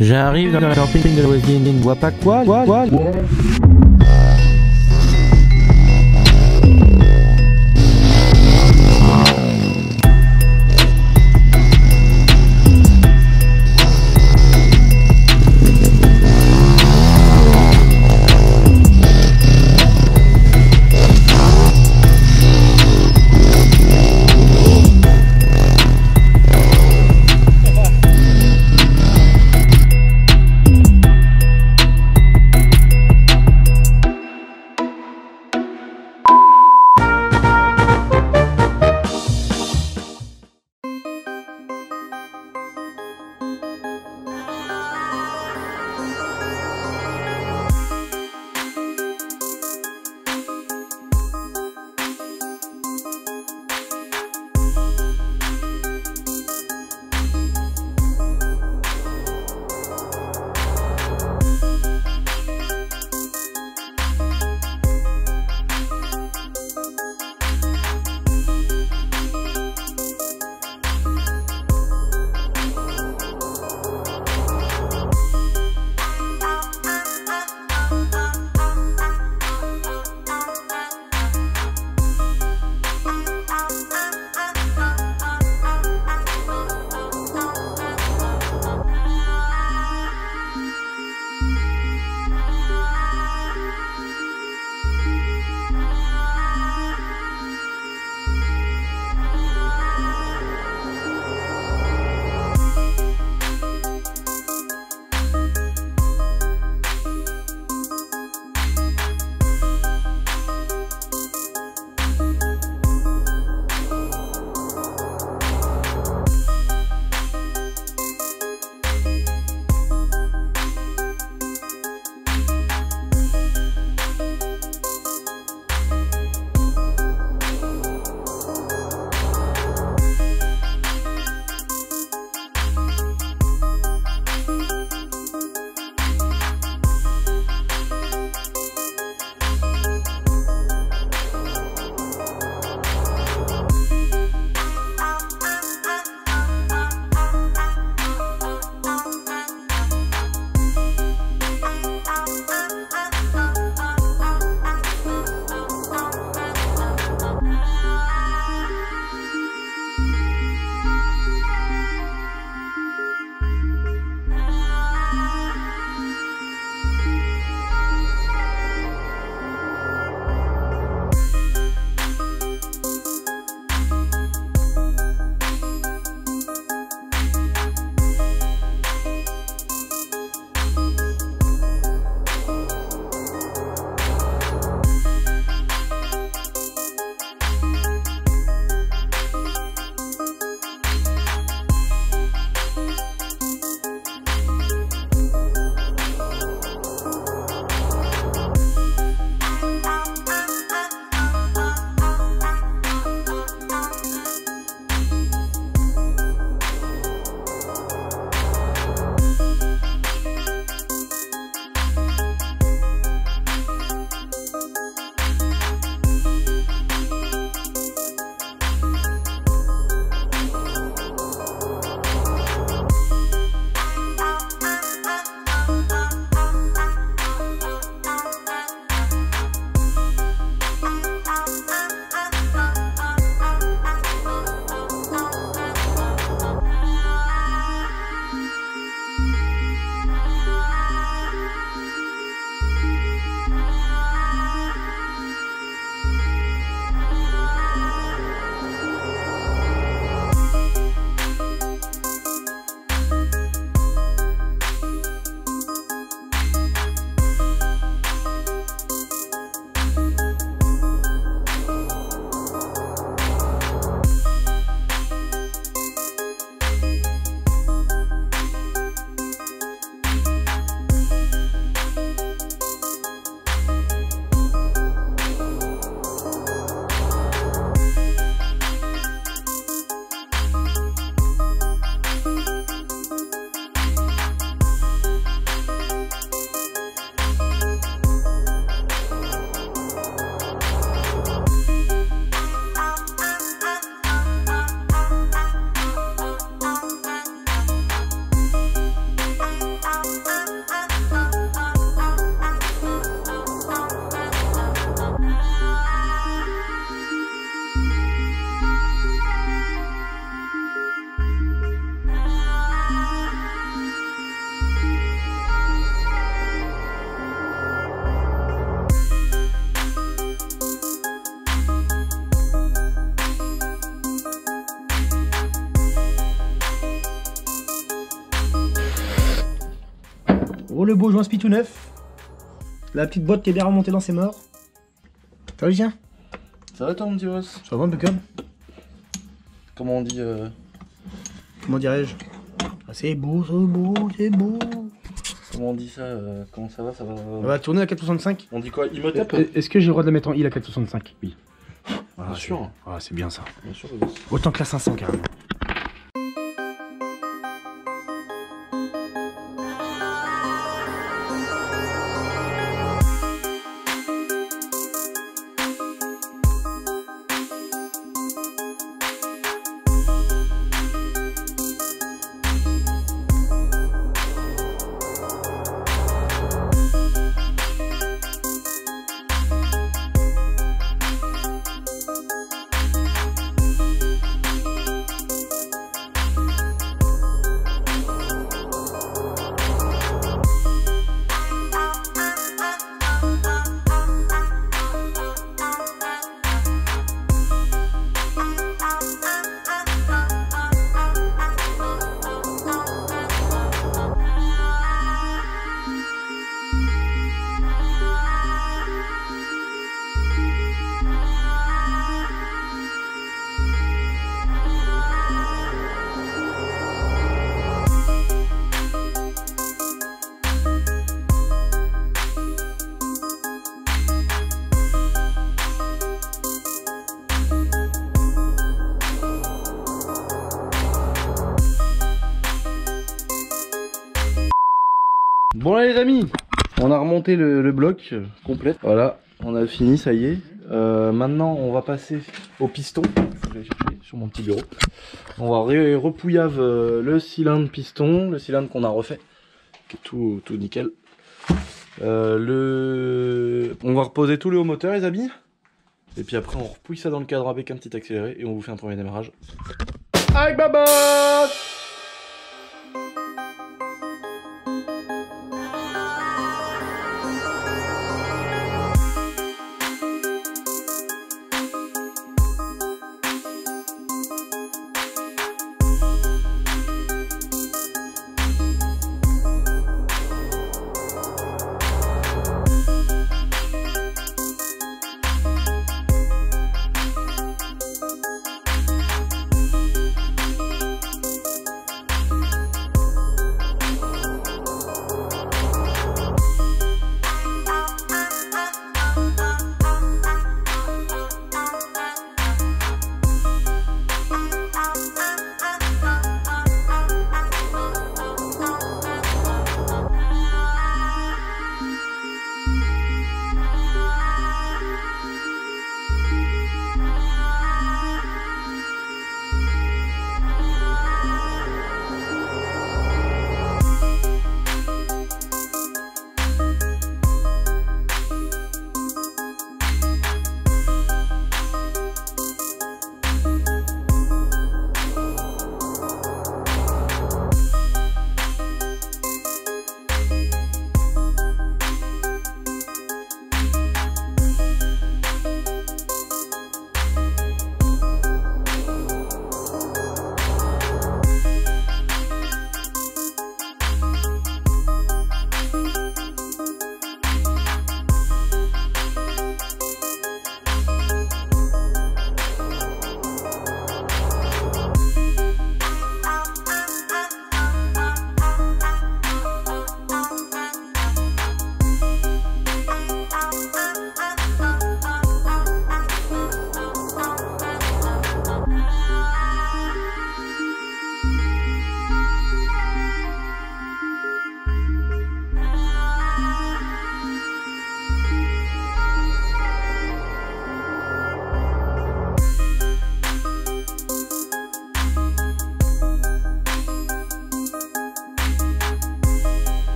J'arrive dans la camping de la voisine, ne vois pas quoi. Oh le beau joint spi tout neuf. La petite boîte qui est bien remontée dans ses morts. Ça va Lucien? Ça va toi mon petit boss? Ça va impeccable. Comment on dit Comment dirais-je? Ah, c'est beau, c'est beau, c'est beau. Comment on dit ça comment ça va? Ça va On va tourner à 4,65. On dit quoi? Imhotep? Est-ce que j'ai le droit de la mettre en I la 4,65? Oui. Bien sûr. Ah, c'est bien ça. Bien sûr le boss. Autant que la 500 carrément. Bon là les amis, on a remonté le bloc complet. Voilà, on a fini, ça y est. Maintenant on va passer au piston. Je vais aller chercher sur mon petit bureau. On va repouillave le cylindre piston, le cylindre qu'on a refait, qui est tout nickel. On va reposer tout le haut moteur les amis. Et puis après on repouille ça dans le cadre avec un petit accéléré et on vous fait un premier démarrage. Avec ma bosse.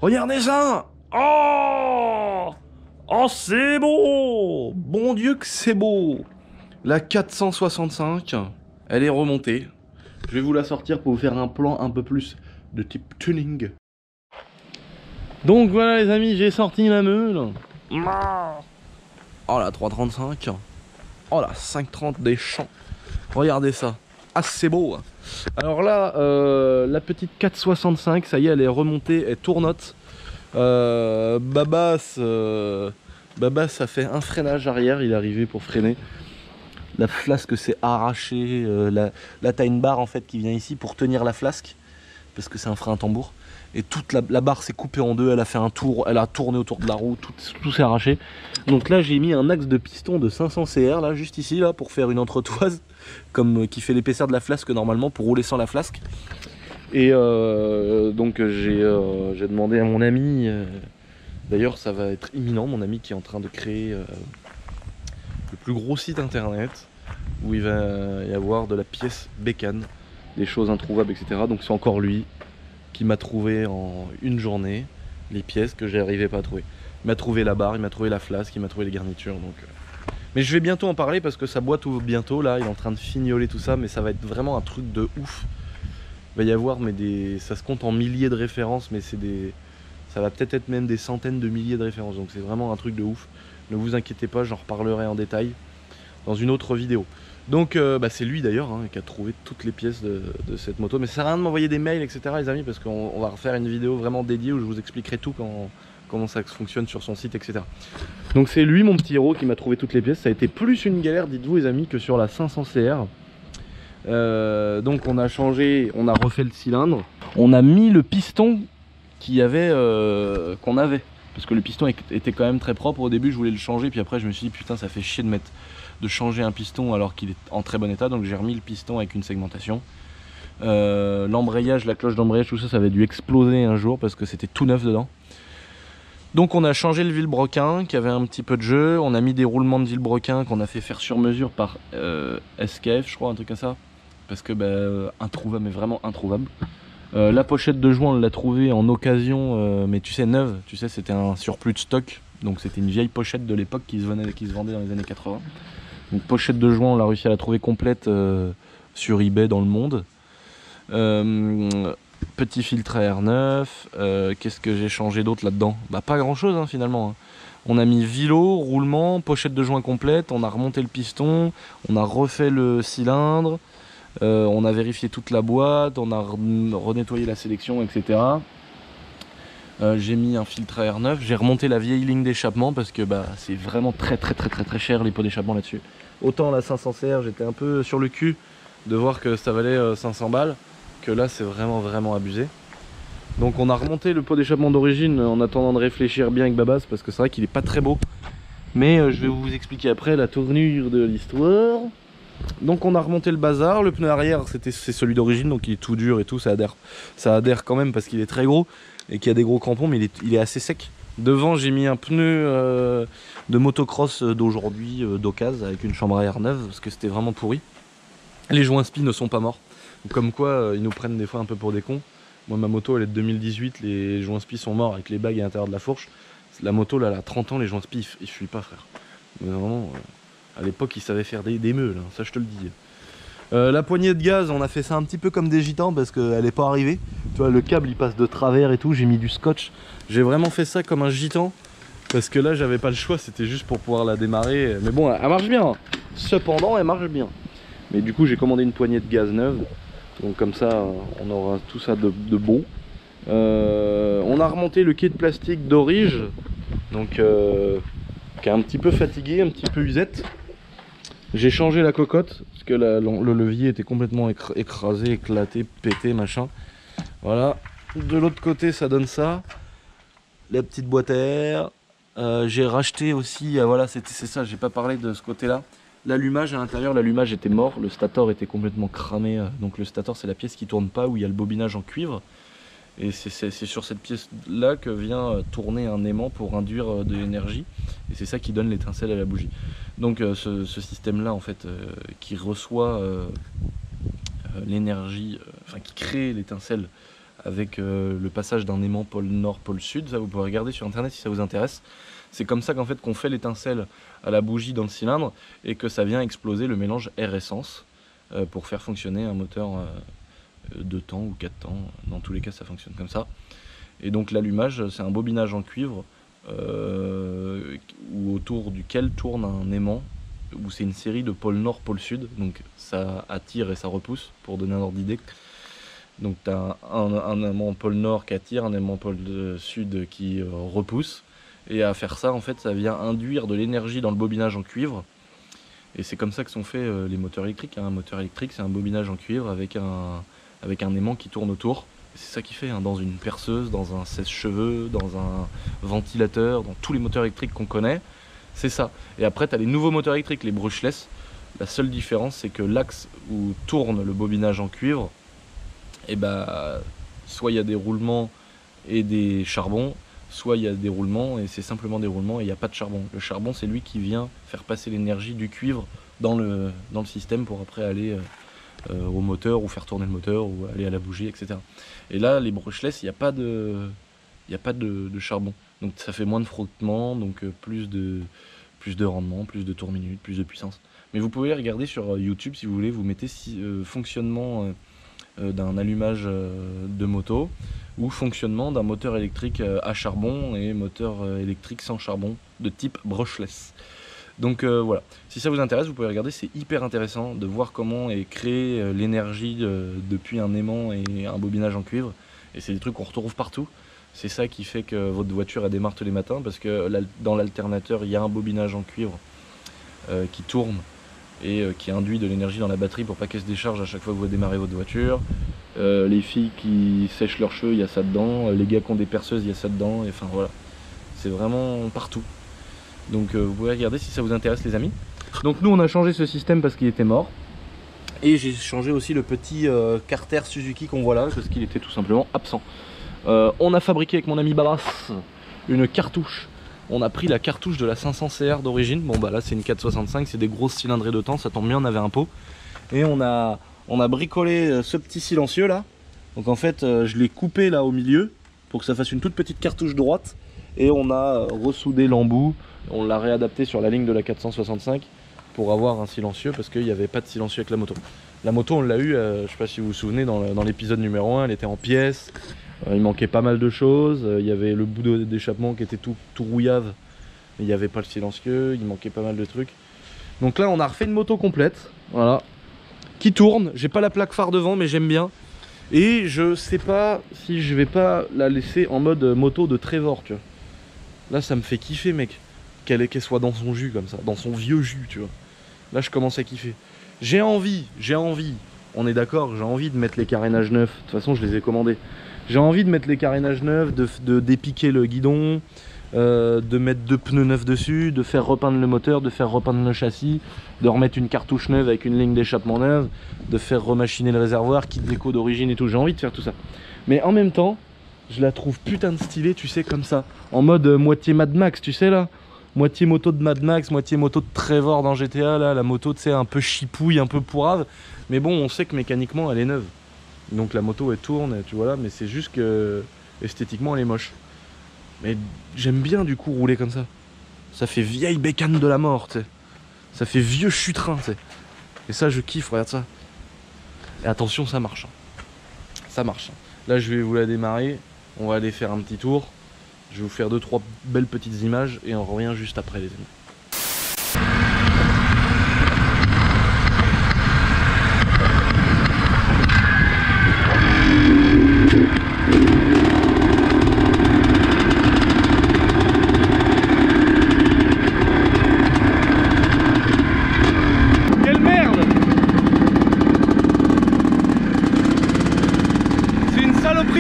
Regardez ça. Oh, oh c'est beau. Bon Dieu que c'est beau. La 465, elle est remontée. Je vais vous la sortir pour vous faire un plan un peu plus de type tuning. Donc voilà les amis, j'ai sorti la meule. Oh la 335. Oh la 530 des champs. Regardez ça. Ah c'est beau. Alors là, la petite 465, ça y est, elle est remontée, elle tournote. Babas a fait un freinage arrière, il est arrivé pour freiner. La flasque s'est arrachée, là t'as une barre en fait qui vient ici pour tenir la flasque, parce que c'est un frein à tambour. Et toute la barre s'est coupée en deux, elle a fait un tour, elle a tourné autour de la roue, tout s'est arraché. Donc là j'ai mis un axe de piston de 500 CR, là, juste ici, là, pour faire une entretoise, comme qui fait l'épaisseur de la flasque normalement, pour rouler sans la flasque. Et donc j'ai demandé à mon ami, d'ailleurs ça va être imminent, mon ami qui est en train de créer le plus gros site internet, où il va y avoir de la pièce bécane, des choses introuvables, etc. Donc c'est encore lui qui m'a trouvé en une journée les pièces que j'arrivais pas à trouver. Il m'a trouvé la barre, il m'a trouvé la flasque, il m'a trouvé les garnitures. Donc, mais je vais bientôt en parler parce que sa boîte ouvre bientôt là, il est en train de fignoler tout ça, mais ça va être vraiment un truc de ouf. Il va y avoir, mais ça se compte en milliers de références, mais ça va peut-être être même des centaines de milliers de références, donc c'est vraiment un truc de ouf. Ne vous inquiétez pas, j'en reparlerai en détail dans une autre vidéo. Donc c'est lui d'ailleurs qui a trouvé toutes les pièces de cette moto. Mais ça sert à rien de m'envoyer des mails, etc. les amis, parce qu'on va refaire une vidéo vraiment dédiée où je vous expliquerai tout comment ça fonctionne sur son site, etc. Donc c'est lui mon petit héros qui m'a trouvé toutes les pièces. Ça a été plus une galère, dites-vous les amis, que sur la 500 CR. Donc on a changé, on a refait le cylindre. On a mis le piston qu'on avait. Parce que le piston était quand même très propre. Au début je voulais le changer, puis après je me suis dit putain ça fait chier de changer un piston alors qu'il est en très bon état, donc j'ai remis le piston avec une segmentation. L'embrayage, la cloche d'embrayage, tout ça, ça avait dû exploser un jour parce que c'était tout neuf dedans. Donc on a changé le vilebrequin qui avait un petit peu de jeu, on a mis des roulements de vilebrequin qu'on a fait faire sur mesure par SKF, je crois, un truc comme ça, parce que introuvable, mais vraiment introuvable. La pochette de joint on l'a trouvée en occasion, mais tu sais, neuve, tu sais, c'était un surplus de stock, donc c'était une vieille pochette de l'époque qui se vendait dans les années 80. Donc pochette de joint, on l'a réussi à la trouver complète sur eBay dans le monde. Petit filtre à air neuf. Qu'est-ce que j'ai changé d'autre là-dedans? Pas grand chose finalement. Hein. On a mis vilo, roulement, pochette de joint complète, on a remonté le piston, on a refait le cylindre, on a vérifié toute la boîte, on a renettoyé la sélection, etc. J'ai mis un filtre à air neuf, j'ai remonté la vieille ligne d'échappement parce que c'est vraiment très cher les pots d'échappement là-dessus. Autant la 500 CR j'étais un peu sur le cul de voir que ça valait 500 balles, que là c'est vraiment abusé. Donc on a remonté le pot d'échappement d'origine en attendant de réfléchir bien avec Babas parce que c'est vrai qu'il est pas très beau. Mais je vais vous expliquer après la tournure de l'histoire. Donc on a remonté le bazar, le pneu arrière c'est celui d'origine donc il est tout dur et tout, ça adhère quand même parce qu'il est très gros et qu'il y a des gros crampons, mais il est assez sec. Devant j'ai mis un pneu de motocross d'aujourd'hui d'occasion avec une chambre à air neuve parce que c'était vraiment pourri. Les joints spi ne sont pas morts, comme quoi ils nous prennent des fois un peu pour des cons. Moi ma moto elle est de 2018, les joints spi sont morts avec les bagues à l'intérieur de la fourche. La moto là elle a 30 ans, les joints spi ils fuient pas frère. Mais vraiment à l'époque ils savaient faire des meules, hein, ça je te le dis. La poignée de gaz, on a fait ça un petit peu comme des gitans parce qu'elle n'est pas arrivée. Tu vois, le câble il passe de travers et tout, j'ai mis du scotch. J'ai vraiment fait ça comme un gitan parce que là j'avais pas le choix, c'était juste pour pouvoir la démarrer. Mais bon, elle marche bien. Cependant, elle marche bien. Mais du coup, j'ai commandé une poignée de gaz neuve. Donc comme ça, on aura tout ça de beau. On a remonté le kit plastique d'Orige. Donc qui est un petit peu fatigué, un petit peu usette. J'ai changé la cocotte parce que le levier était complètement écrasé, éclaté, pété, machin. Voilà. De l'autre côté, ça donne ça. La petite boîte à air. J'ai racheté aussi, voilà, c'est ça, j'ai pas parlé de ce côté-là. L'allumage à l'intérieur, l'allumage était mort, le stator était complètement cramé. Donc le stator, c'est la pièce qui tourne pas, où il y a le bobinage en cuivre. Et c'est sur cette pièce-là que vient tourner un aimant pour induire de l'énergie. Et c'est ça qui donne l'étincelle à la bougie. Donc ce système-là, en fait, qui reçoit l'énergie, enfin qui crée l'étincelle avec le passage d'un aimant pôle nord, pôle sud. Ça, vous pouvez regarder sur internet si ça vous intéresse. C'est comme ça qu'en fait qu'on fait l'étincelle à la bougie dans le cylindre et que ça vient exploser le mélange air-essence pour faire fonctionner un moteur 2 temps ou 4 temps. Dans tous les cas, ça fonctionne comme ça. Et donc l'allumage, c'est un bobinage en cuivre autour duquel tourne un aimant, où c'est une série de pôle nord, pôle sud. Donc ça attire et ça repousse, pour donner un ordre d'idée. Donc tu as un aimant pôle nord qui attire, un aimant pôle sud qui repousse. Et à faire ça, en fait, ça vient induire de l'énergie dans le bobinage en cuivre. Et c'est comme ça que sont faits les moteurs électriques. Un moteur électrique, c'est un bobinage en cuivre avec un aimant qui tourne autour. C'est ça qui fait, hein, dans une perceuse, dans un sèche-cheveux, dans un ventilateur, dans tous les moteurs électriques qu'on connaît. C'est ça. Et après, tu as les nouveaux moteurs électriques, les brushless. La seule différence, c'est que l'axe où tourne le bobinage en cuivre, et soit il y a des roulements et des charbons, soit il y a des roulements et c'est simplement des roulements et il n'y a pas de charbon. Le charbon, c'est lui qui vient faire passer l'énergie du cuivre dans le système pour après aller au moteur ou faire tourner le moteur ou aller à la bougie, etc. Et là, les brushless, il n'y a pas de charbon. Donc ça fait moins de frottement, donc plus de rendement, plus de tours minutes, plus de puissance. Mais vous pouvez regarder sur YouTube si vous voulez, vous mettez fonctionnement d'un allumage de moto ou fonctionnement d'un moteur électrique à charbon et moteur électrique sans charbon de type brushless. Donc voilà, si ça vous intéresse, vous pouvez regarder, c'est hyper intéressant de voir comment est créée l'énergie depuis un aimant et un bobinage en cuivre. Et c'est des trucs qu'on retrouve partout. C'est ça qui fait que votre voiture elle démarre tous les matins, parce que dans l'alternateur, il y a un bobinage en cuivre qui tourne et qui induit de l'énergie dans la batterie pour pas qu'elle se décharge à chaque fois que vous démarrez votre voiture. Les filles qui sèchent leurs cheveux, il y a ça dedans. Les gars qui ont des perceuses, il y a ça dedans. Et enfin voilà, c'est vraiment partout. Donc vous pouvez regarder si ça vous intéresse les amis. Donc nous on a changé ce système parce qu'il était mort. Et j'ai changé aussi le petit carter Suzuki qu'on voit là parce qu'il était tout simplement absent. On a fabriqué avec mon ami Babas une cartouche. On a pris la cartouche de la 500 CR d'origine. Bon bah là c'est une 465, c'est des grosses cylindrées de temps, ça tombe bien, on avait un pot. Et on a bricolé ce petit silencieux là. Donc en fait je l'ai coupé là au milieu pour que ça fasse une toute petite cartouche droite. Et on a ressoudé l'embout, on l'a réadapté sur la ligne de la 465 pour avoir un silencieux parce qu'il n'y avait pas de silencieux avec la moto. La moto on l'a eu, je sais pas si vous vous souvenez, dans l'épisode numéro 1, elle était en pièces. Il manquait pas mal de choses, il y avait le bout d'échappement qui était tout rouillave, mais il n'y avait pas le silencieux, il manquait pas mal de trucs. Donc là on a refait une moto complète, voilà, qui tourne, j'ai pas la plaque phare devant mais j'aime bien. Et je sais pas si je vais pas la laisser en mode moto de Trevor, tu vois. Là ça me fait kiffer mec, qu'elle soit dans son jus comme ça, dans son vieux jus tu vois. Là je commence à kiffer. J'ai envie, on est d'accord, j'ai envie de mettre les carénages neufs, de toute façon je les ai commandés. J'ai envie de mettre les carénages neufs, de dépiquer le guidon, de mettre 2 pneus neufs dessus, de faire repeindre le moteur, de faire repeindre le châssis, de remettre une cartouche neuve avec une ligne d'échappement neuve, de faire remachiner le réservoir, kit déco d'origine et tout. J'ai envie de faire tout ça. Mais en même temps, je la trouve putain de stylée, tu sais, comme ça. En mode moitié Mad Max, tu sais là. Moitié moto de Mad Max, moitié moto de Trevor dans GTA, là. La moto, tu sais, un peu chipouille, un peu pourrave. Mais bon, on sait que mécaniquement, elle est neuve. Donc la moto elle tourne, tu vois là, mais c'est juste que esthétiquement elle est moche. Mais j'aime bien du coup rouler comme ça. Ça fait vieille bécane de la mort, tu sais. Ça fait vieux chutrin, tu sais. Et ça je kiffe, regarde ça. Et attention, ça marche. Ça marche. Là je vais vous la démarrer, on va aller faire un petit tour. Je vais vous faire 2-3 belles petites images et on revient juste après les amis.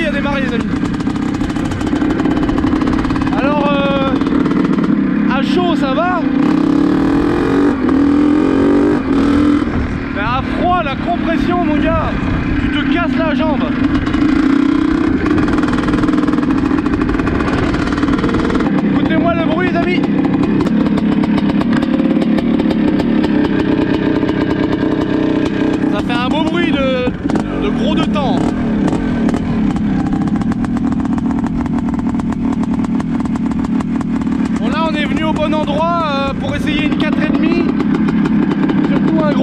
À démarrer les amis. Alors à chaud ça va, mais à froid la compression mon gars, tu te casses la jambe. Écoutez-moi le bruit les amis. Ça fait un beau bruit de gros de temps.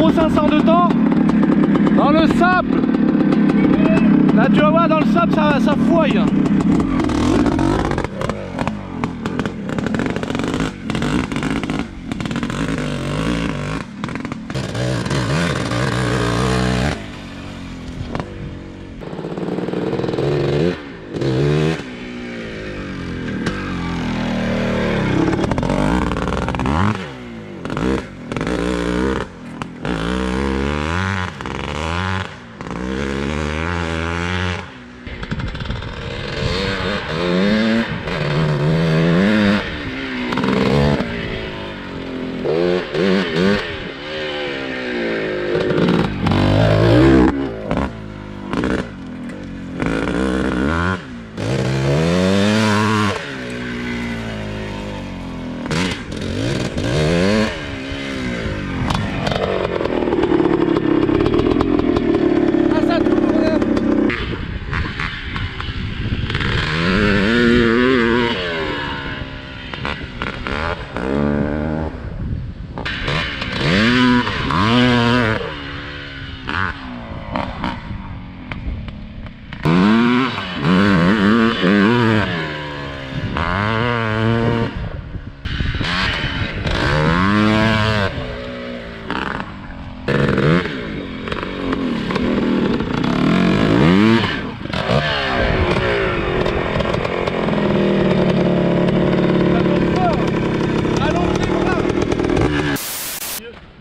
gros 500 de temps dans le sable. Là tu vas voir, dans le sable ça fouille.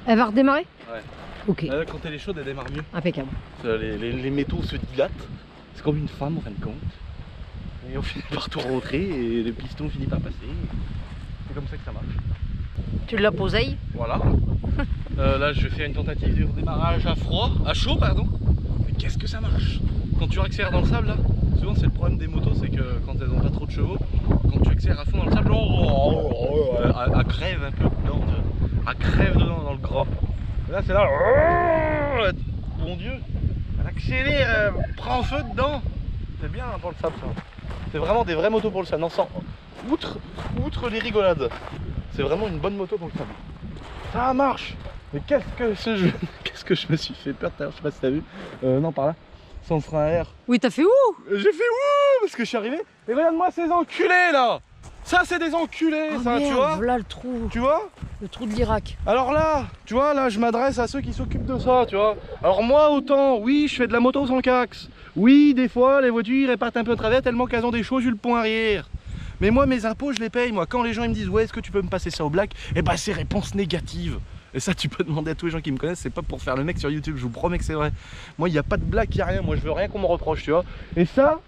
Elle va redémarrer? Ouais. Ok. Là, quand elle est chaude, elle démarre mieux. Impeccable. Les métaux se dilatent. C'est comme une femme en fin de compte. Et on finit par tout rentrer et le piston finit par passer. C'est comme ça que ça marche. Tu l'as posé? Voilà. Là, je vais faire une tentative de redémarrage à froid, à chaud, pardon. Mais qu'est-ce que ça marche? Quand tu accélères dans le sable, là, souvent c'est le problème des motos, c'est que quand elles n'ont pas trop de chevaux, quand tu accélères à fond dans le sable, elle crève un peu dedans, elle crève dedans dans le gras. Et là, c'est là, mon Dieu, elle accélère, elle prend feu dedans. C'est bien pour le sable, ça. C'est vraiment des vraies motos pour le sable. Non, sans, outre les rigolades, c'est vraiment une bonne moto pour le sable. Ça marche. Mais qu'est-ce que je me suis fait peur tout à l'heure, je sais pas si t'as vu. Non, par là, sans le frein à air. Oui, t'as fait où? J'ai fait ouh parce que je suis arrivé. Et regarde-moi ces enculés là. Ça c'est des enculés, Oh ça, merde, tu vois. voilà le trou. Tu vois. Le trou de l'Irak. Alors là, tu vois, là je m'adresse à ceux qui s'occupent de ça, tu vois. Alors moi autant, oui, je fais de la moto sans cax. Oui, des fois les voitures elles partent un peu à travers tellement qu'elles ont des choses sur le pont arrière. Mais moi mes impôts je les paye, moi. Quand les gens ils me disent ouais, est-ce que tu peux me passer ça au black, et bah c'est réponse négative. Et ça tu peux demander à tous les gens qui me connaissent, c'est pas pour faire le mec sur YouTube, je vous promets que c'est vrai. Moi il n'y a pas de blague, il n'y a rien, moi je veux rien qu'on me reproche, tu vois. Et ça,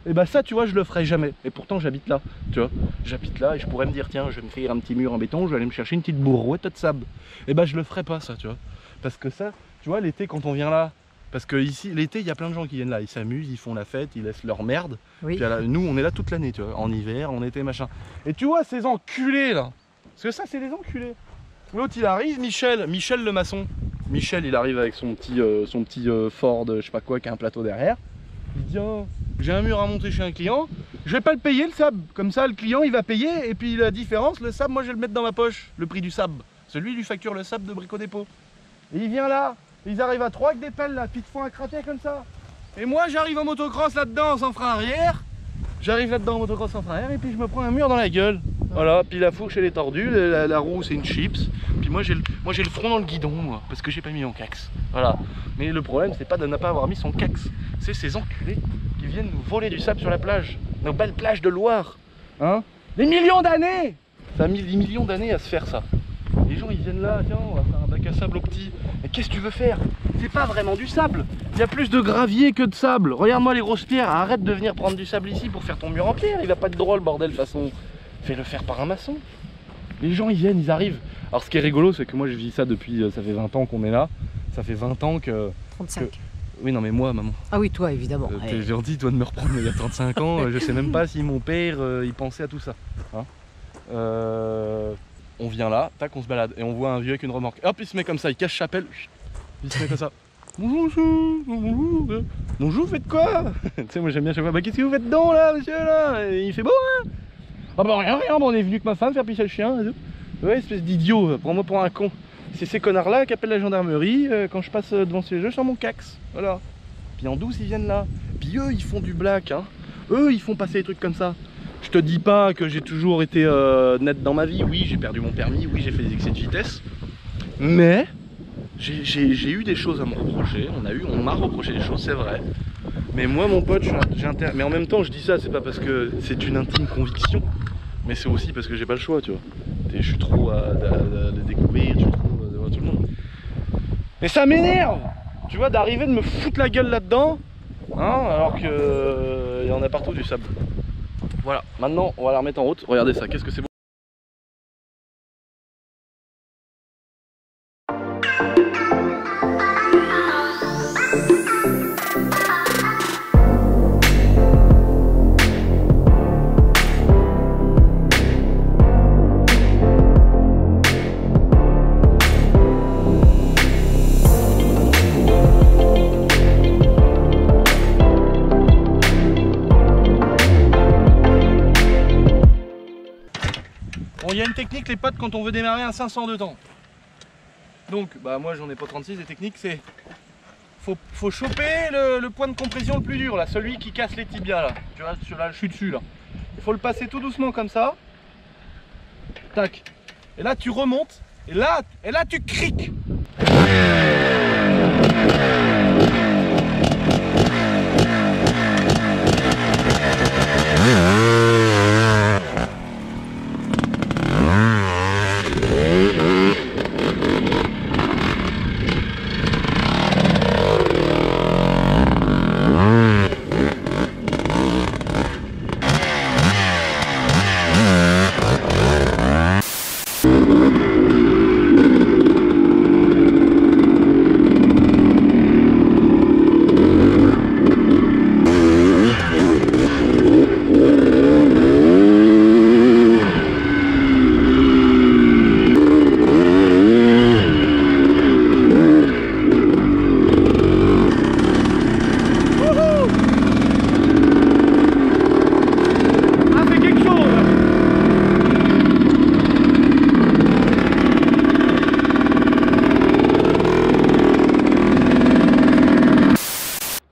tu vois, je le ferai jamais. Et pourtant j'habite là, tu vois. J'habite là et je pourrais me dire tiens, je vais me faire un petit mur en béton, je vais aller me chercher une petite brouette de sable. Et bah je le ferai pas ça, tu vois. Parce que ça, tu vois, l'été quand on vient là, parce que ici, l'été, il y a plein de gens qui viennent là, ils s'amusent, ils font la fête, ils laissent leur merde. Oui. Puis là, nous, on est là toute l'année, tu vois, en hiver, en été, machin. Et tu vois ces enculés là, parce que ça, c'est des enculés. L'autre, il arrive, Michel le maçon. Michel, il arrive avec son petit Ford, je sais pas quoi, qui a un plateau derrière. Il dit, oh, j'ai un mur à monter chez un client, je vais pas le payer le sable. Comme ça, le client, il va payer, et puis la différence, le sable, moi, je vais le mettre dans ma poche, le prix du sable. Celui, il lui facture le sable de Brico Dépôt. Et il vient là. Ils arrivent à 3 avec des pelles là, puis ils te font un cratère comme ça. Et moi j'arrive en motocross là-dedans sans frein arrière. J'arrive là-dedans en motocross sans frein arrière et puis je me prends un mur dans la gueule. Voilà, puis la fourche elle est tordue, la roue c'est une chips. Puis moi j'ai le front dans le guidon moi, parce que j'ai pas mis mon cax. Voilà. Mais le problème c'est pas de ne pas avoir mis son cax. C'est ces enculés qui viennent nous voler du sable sur la plage. Nos belles plages de Loire. Hein? Des millions d'années. Ça a mis des millions d'années à se faire ça. Les gens ils viennent là, tiens on va faire un bac à sable au petit. Mais qu'est-ce que tu veux faire? C'est pas vraiment du sable. Il y a plus de gravier que de sable. Regarde-moi les grosses pierres, arrête de venir prendre du sable ici pour faire ton mur en pierre. Il va pas être drôle bordel de façon. Fais-le faire par un maçon. Les gens ils viennent, ils arrivent. Alors ce qui est rigolo c'est que moi je vis ça depuis, ça fait 20 ans qu'on est là. Ça fait 20 ans que... 35. Oui non mais moi maman. Ah oui, toi évidemment. T'es gentil toi de me reprendre il y a 35 ans. Je sais même pas si mon père il pensait à tout ça. Hein, on vient là, tac, on se balade et on voit un vieux avec une remorque. Hop, il se met comme ça, il cache chapelle. Il se met comme ça. Bonjour, bonjour. Bonjour, vous faites quoi? Tu sais, moi j'aime bien chaque fois. Bah, qu'est-ce que vous faites dedans là, monsieur là? Et il fait beau, hein? Ah, bah, rien, on est venu avec ma femme faire pisser le chien et tout. Ouais, espèce d'idiot, prends-moi pour un con. c'est ces connards-là qui appellent la gendarmerie quand je passe devant ces jeux sur mon cax. Voilà. Puis en douce, ils viennent là. Puis eux, ils font du black, hein. Eux, ils font passer des trucs comme ça. Je te dis pas que j'ai toujours été net dans ma vie. Oui, j'ai perdu mon permis. Oui, j'ai fait des excès de vitesse. Mais j'ai eu des choses à me reprocher. On m'a reproché des choses, c'est vrai. Mais moi, mon pote, mais en même temps, je dis ça, c'est pas parce que c'est une intime conviction, mais c'est aussi parce que j'ai pas le choix, tu vois. Je suis trop à découvrir, je suis trop devant tout le monde. Mais ça m'énerve, tu vois, d'arriver de me foutre la gueule là-dedans, hein, alors que y en a partout du sable. Voilà, maintenant, on va la remettre en route. Regardez ça, qu'est-ce que c'est beau. Il y a une technique les potes quand on veut démarrer un 500 de temps. Donc bah moi j'en ai pas 36, les techniques c'est faut choper le point de compression le plus dur là, celui qui casse les tibias là. Tu vois, là je suis dessus là. Il faut le passer tout doucement comme ça. Tac. Et là tu remontes et là tu criques.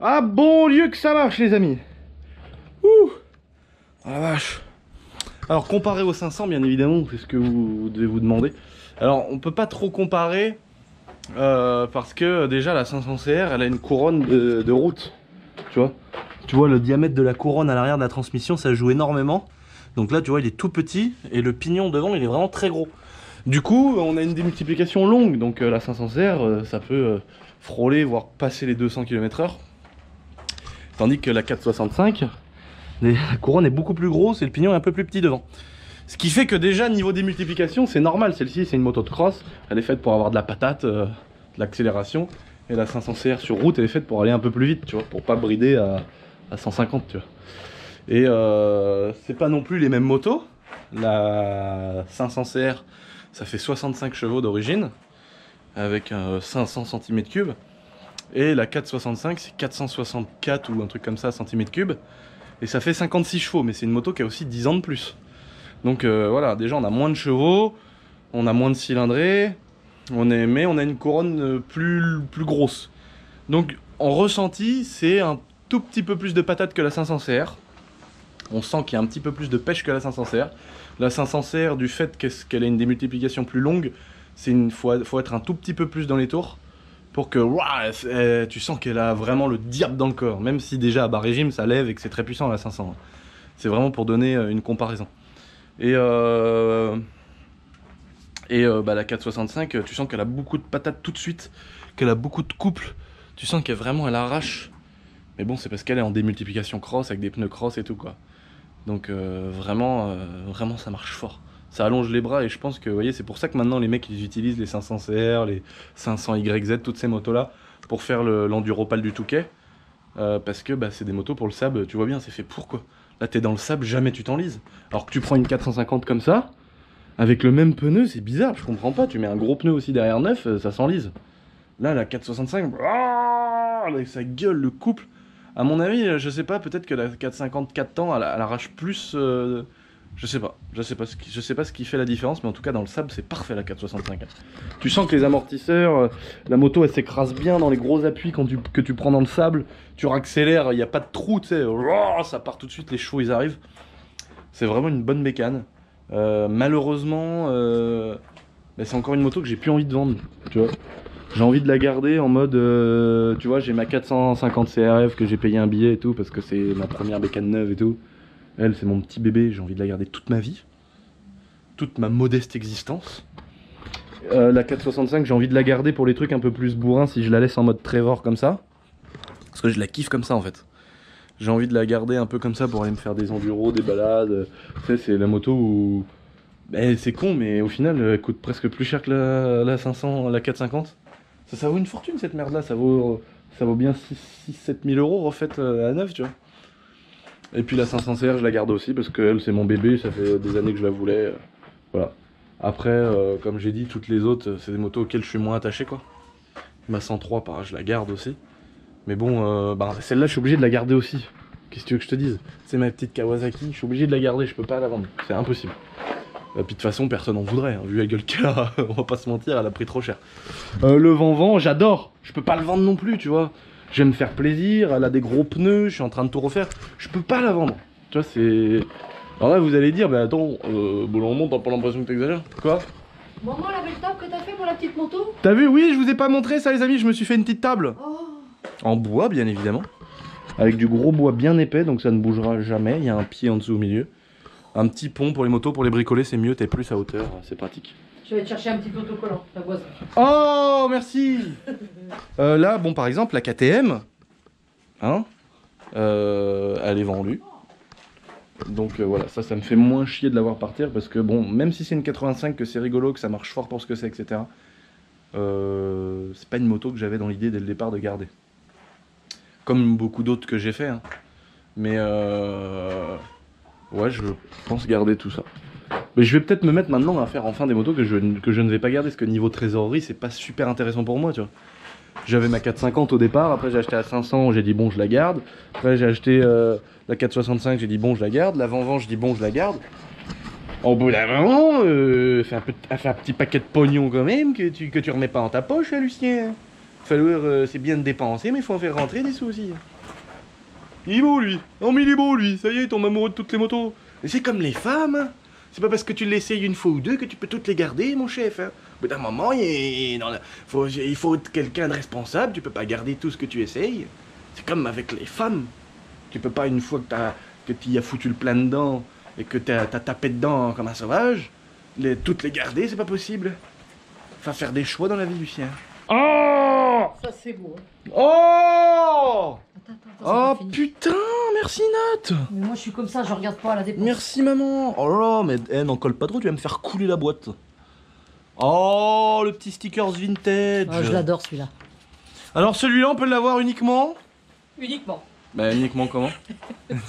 Ah bon Dieu que ça marche les amis. Ouh. Ah la vache. Alors comparé au 500 bien évidemment, c'est ce que vous devez vous demander. Alors on peut pas trop comparer parce que déjà la 500 CR elle a une couronne de route. Tu vois le diamètre de la couronne à l'arrière de la transmission ça joue énormément. Donc là tu vois il est tout petit et le pignon devant il est vraiment très gros. Du coup on a une démultiplication longue donc la 500 CR ça peut frôler voire passer les 200 km/h. Tandis que la 465, la couronne est beaucoup plus grosse et le pignon est un peu plus petit devant. Ce qui fait que déjà niveau démultiplication c'est normal, celle-ci c'est une moto de cross, elle est faite pour avoir de la patate, de l'accélération. Et la 500 CR sur route elle est faite pour aller un peu plus vite, tu vois, pour pas brider à 150 tu vois. Et c'est pas non plus les mêmes motos. La 500 CR ça fait 65 chevaux d'origine avec 500 cm3. Et la 465 c'est 464 ou un truc comme ça cm3 et ça fait 56 chevaux, mais c'est une moto qui a aussi 10 ans de plus. Donc voilà, déjà on a moins de chevaux, on a moins de cylindrée, mais on a une couronne plus grosse. Donc en ressenti c'est un tout petit peu plus de patate que la 500 CR. On sent qu'il y a un petit peu plus de pêche que la 500 CR. La 500 CR du fait qu'elle a une démultiplication plus longue, faut être un tout petit peu plus dans les tours. Pour que tu sens qu'elle a vraiment le diable dans le corps, même si déjà à bas régime ça lève et que c'est très puissant la 500. C'est vraiment pour donner une comparaison. Et la 465, tu sens qu'elle a beaucoup de patates tout de suite, qu'elle a beaucoup de couple, tu sens qu'elle vraiment elle arrache. Mais bon c'est parce qu'elle est en démultiplication cross avec des pneus cross et tout quoi. Donc vraiment ça marche fort. Ça allonge les bras et je pense que vous voyez c'est pour ça que maintenant les mecs ils utilisent les 500 CR, les 500 YZ, toutes ces motos là pour faire l'enduropal du Touquet parce que c'est des motos pour le sable, tu vois bien c'est fait pour quoi. Là t'es dans le sable, jamais tu t'enlises. Alors que tu prends une 450 comme ça avec le même pneu c'est bizarre, je comprends pas, tu mets un gros pneu aussi derrière neuf, ça s'enlise. Là la 465 avec sa gueule, le couple, à mon avis je sais pas, peut-être que la 450 4 temps elle arrache plus Je sais pas ce qui fait la différence, mais en tout cas dans le sable c'est parfait la 465. Tu sens que les amortisseurs, la moto elle s'écrase bien dans les gros appuis que tu prends dans le sable, tu raccélères, il n'y a pas de trou, tu sais, ça part tout de suite, les chevaux ils arrivent. C'est vraiment une bonne bécane. Malheureusement, c'est encore une moto que j'ai plus envie de vendre, tu vois. J'ai envie de la garder en mode, tu vois, j'ai ma 450 CRF que j'ai payé un billet et tout, parce que c'est ma première bécane neuve et tout. Elle, c'est mon petit bébé, j'ai envie de la garder toute ma vie. Toute ma modeste existence. La 465, j'ai envie de la garder pour les trucs un peu plus bourrins si je la laisse en mode Trevor comme ça. Parce que je la kiffe comme ça en fait. J'ai envie de la garder un peu comme ça pour aller me faire des enduros, des balades. Tu sais, c'est la moto où... c'est con, mais au final, elle coûte presque plus cher que la 500, la 450. Ça vaut une fortune cette merde là, ça vaut bien 6-7 000 euros refaite à neuf, tu vois. Et puis la 500 CR je la garde aussi parce que elle c'est mon bébé, ça fait des années que je la voulais, voilà. Après comme j'ai dit, toutes les autres c'est des motos auxquelles je suis moins attaché quoi. Ma 103 je la garde aussi. Mais bon celle-là je suis obligé de la garder aussi. Qu'est-ce que tu veux que je te dise? C'est ma petite Kawasaki, je suis obligé de la garder, je peux pas la vendre, c'est impossible. Puis de toute façon personne en voudrait, hein. Vu la gueule qu'elle a, on va pas se mentir, elle a pris trop cher. Le vent j'adore, je peux pas le vendre non plus tu vois. Je vais me faire plaisir, elle a des gros pneus, je suis en train de tout refaire, je peux pas la vendre. Tu vois, c'est... Alors là, vous allez dire, bah attends, Boulon, t'as pas l'impression que t'exagères? Quoi? Maman, la belle table que t'as fait pour la petite moto? T'as vu? Oui, je vous ai pas montré ça les amis, je me suis fait une petite table. Oh. En bois, bien évidemment. Avec du gros bois bien épais, donc ça ne bougera jamais, il y a un pied en dessous au milieu. Un petit pont pour les motos, pour les bricoler, c'est mieux, t'es plus à hauteur, c'est pratique. Je vais te chercher un petit autocollant, ta voisine. Oh, merci. Là, bon, par exemple, la KTM, hein, elle est vendue. Donc voilà, ça me fait moins chier de l'avoir par terre parce que bon, même si c'est une 85, que c'est rigolo, que ça marche fort pour ce que c'est, etc. C'est pas une moto que j'avais dans l'idée dès le départ de garder. Comme beaucoup d'autres que j'ai fait, hein. Mais ouais, je pense garder tout ça. Mais je vais peut-être me mettre maintenant à faire enfin des motos que je ne vais pas garder, parce que niveau trésorerie, c'est pas super intéressant pour moi, tu vois. J'avais ma 450 au départ, après j'ai acheté la 500, j'ai dit bon je la garde. Après j'ai acheté la 465, j'ai dit bon je la garde. L'avant-vent, je dis bon je la garde. Au bout d'un moment, fait un petit paquet de pognon quand même, que tu remets pas dans ta poche, hein, Lucien. Falloir, c'est bien de dépenser, mais il faut en faire rentrer des sous aussi. Il est beau lui, oh mais il est beau lui, ça y est, il tombe amoureux de toutes les motos. Et c'est comme les femmes, hein. C'est pas parce que tu l'essayes une fois ou deux que tu peux toutes les garder, mon chef. Hein. Au bout d'un moment, il faut être quelqu'un de responsable, tu peux pas garder tout ce que tu essayes. C'est comme avec les femmes. Tu peux pas, une fois que tu y as foutu le plein dedans et que t'as tapé dedans comme un sauvage, toutes les garder, c'est pas possible. Faut faire des choix dans la vie, Lucien. Oh! Ça c'est beau. Hein. Oh! Attends, Oh putain, merci Nat. Mais moi je suis comme ça, je regarde pas à la dépense. Merci maman. Oh là là, mais n'en colle pas trop, tu vas me faire couler la boîte. Oh, le petit stickers vintage. Oh, je l'adore celui-là. Alors celui-là, on peut l'avoir uniquement? Uniquement. Bah uniquement comment?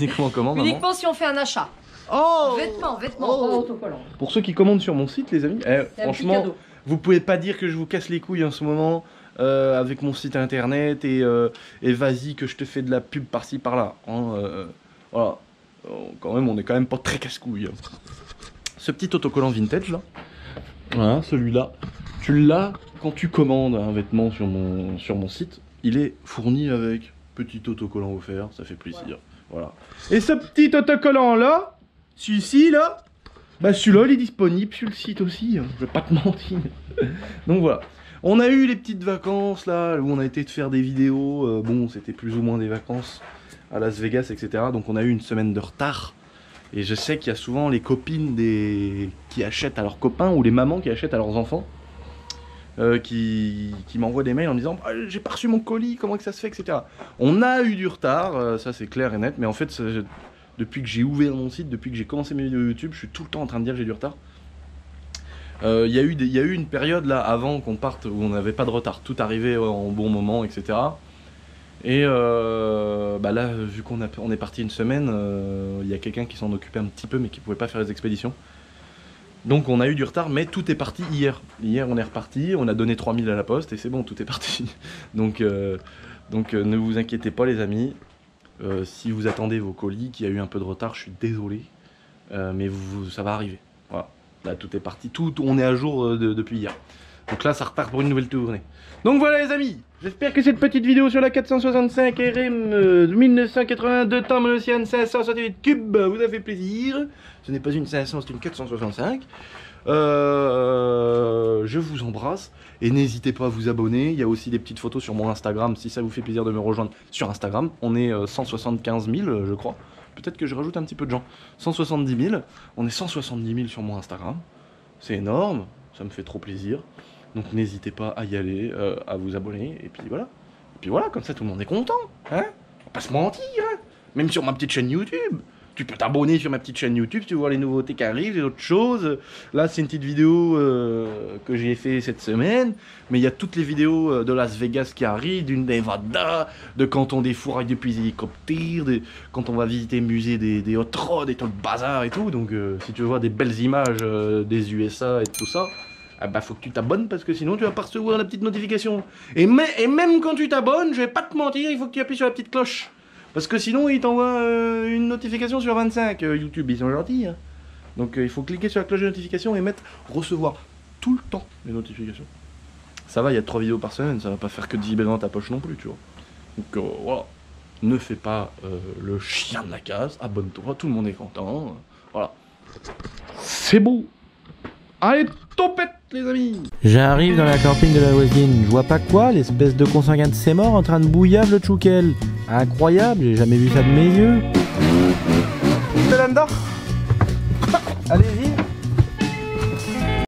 Uniquement comment, maman? Uniquement si on fait un achat. Oh! Vêtements, Oh. pas autocollant. Pour ceux qui commandent sur mon site, les amis, C'est un petit franchement, cadeau. vous pouvez pas dire que je vous casse les couilles en ce moment. Avec mon site internet et vas-y que je te fais de la pub par-ci par-là, hein, voilà, quand même on est quand même pas très casse-couille, hein. Ce petit autocollant vintage là, voilà, celui-là, tu l'as quand tu commandes un vêtement sur mon site, il est fourni avec petit autocollant offert, ça fait plaisir, ouais. Voilà. Et ce petit autocollant là, celui-ci là, bah celui-là il est disponible sur le site aussi, hein. Je vais pas te mentir. Donc voilà. On a eu les petites vacances là, où on a été de faire des vidéos, bon c'était plus ou moins des vacances à Las Vegas, etc. Donc on a eu une semaine de retard. Et je sais qu'il y a souvent les copines qui achètent à leurs copains, ou les mamans qui achètent à leurs enfants, qui m'envoient des mails en me disant ah, j'ai pas reçu mon colis, comment que ça se fait, etc. On a eu du retard, ça c'est clair et net, mais en fait depuis que j'ai ouvert mon site, depuis que j'ai commencé mes vidéos YouTube, je suis tout le temps en train de dire que j'ai du retard. Il y a eu une période là avant qu'on parte où on n'avait pas de retard, tout arrivait en bon moment, etc. Et bah là, vu qu'on est parti une semaine, il y a quelqu'un qui s'en occupait un petit peu mais qui pouvait pas faire les expéditions. Donc on a eu du retard, mais tout est parti hier. Hier on est reparti, on a donné 3000 à la poste et c'est bon, tout est parti. Donc ne vous inquiétez pas les amis, si vous attendez vos colis, qu'il y a eu un peu de retard, je suis désolé. mais ça va arriver. Voilà, là tout est parti, on est à jour depuis hier. Donc là ça repart pour une nouvelle tournée. Donc voilà les amis, j'espère que cette petite vidéo sur la 465 RM 1982 Time Ocean 568 cubes vous a fait plaisir. Ce n'est pas une 500, c'est une 465. Je vous embrasse et n'hésitez pas à vous abonner. Il y a aussi des petites photos sur mon Instagram si ça vous fait plaisir de me rejoindre sur Instagram. On est 175 000 je crois. Peut-être que je rajoute un petit peu de gens. 170 000. On est 170 000 sur mon Instagram. C'est énorme. Ça me fait trop plaisir. Donc n'hésitez pas à y aller, à vous abonner. Et puis voilà. Et puis voilà, comme ça tout le monde est content. Hein? On va pas se mentir. Hein? Même sur ma petite chaîne YouTube. Tu peux t'abonner sur ma petite chaîne YouTube, tu vois les nouveautés qui arrivent, et autres choses. Là, c'est une petite vidéo que j'ai fait cette semaine. Mais il y a toutes les vidéos de Las Vegas qui arrivent, d'une Nevada, de quand on défouraille depuis les hélicoptères, quand on va visiter le musée des hot rods et tout le bazar et tout. Donc, si tu veux voir des belles images des USA et tout ça, bah faut que tu t'abonnes parce que sinon tu vas pas recevoir la petite notification. Et même quand tu t'abonnes, je vais pas te mentir, il faut que tu appuies sur la petite cloche. Parce que sinon, ils t'envoient une notification sur 25. YouTube, ils sont gentils. Hein. Donc, il faut cliquer sur la cloche de notification et mettre recevoir tout le temps les notifications. Ça va, il y a 3 vidéos par semaine. Ça va pas faire que 10 vibrer dans ta poche non plus, tu vois. Donc, voilà. Ne fais pas le chien de la case. Abonne-toi, tout le monde est content. Voilà. C'est beau. Allez, topette, les amis. J'arrive dans la camping de la voisine, je vois pas quoi, l'espèce de consanguin de ses morts en train de bouillave le tchoukel. Incroyable, j'ai jamais vu ça de mes yeux. T'es là-dedans ?